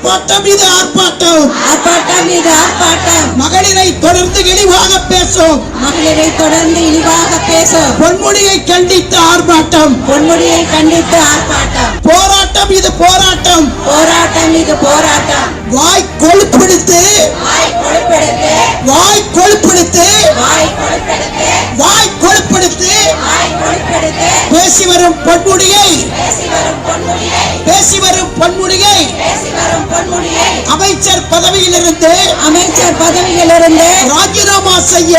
ஆர்ப்பாட்டம் இது ஆர்ப்பாட்டம், ஆர்ப்பாட்டம் இது ஆர்ப்பாட்டம். மகளிரை தொடர்ந்து இழிவாக பேசும், மகளிரை தொடர்ந்து இழிவாக பேசும். பொன்முடியை கண்டித்து ஆர்ப்பாட்டம், பொன்முடியை கண்டித்து ஆர்ப்பாட்டம். போராட்டம் இது போராட்டம், போராட்டம் இது போராட்டம். வாய் கொழுப்படுத்து, வாய் கொழுப்பெடுத்து, வாய் கொழுப்படுத்து, வாய் கொழுப்பெடுத்து, வாய் கொழுப்படுத்து வாய் கொழுப்பெடுத்து பேசி வரும் பொன்முடியை, பேசி வரும் பொன்முடியை, பேசி வரும் பொன்முடியை பேசி வரும் பொன்முடியை அமைச்சர் பதவியிலிருந்து அமைச்சர் பதவியிலிருந்து ராஜினாமா செய்ய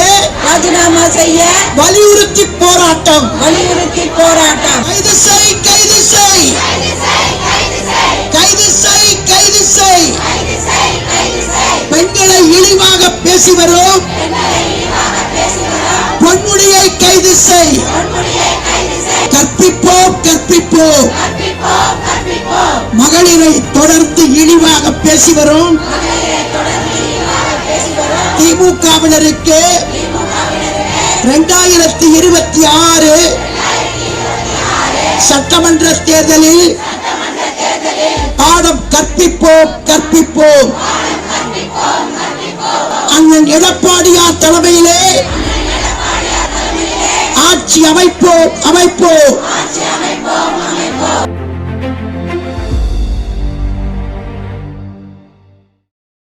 ராஜினாமா செய்ய வலியுறுத்தி போராட்டம், வலியுறுத்தி போராட்டம். கைது செய், கைது செய், கைது செய், கைது செய். பெண்களை இழிவாக பேசி வரும் பொன்முடியை கைது செய். கற்பிப்போம், கற்பிப்போம். மகளிரை தொடர்ந்து இழிவாக பேசி வரும் திமுகவினருக்கு 2026 சட்டமன்ற தேர்தலில் பாடம் கற்பிப்போம், கற்பிப்போம். அண்ணன் எடப்பாடியார் தலைமையிலே ஆட்சி அமைப்போம், அமைப்போம்.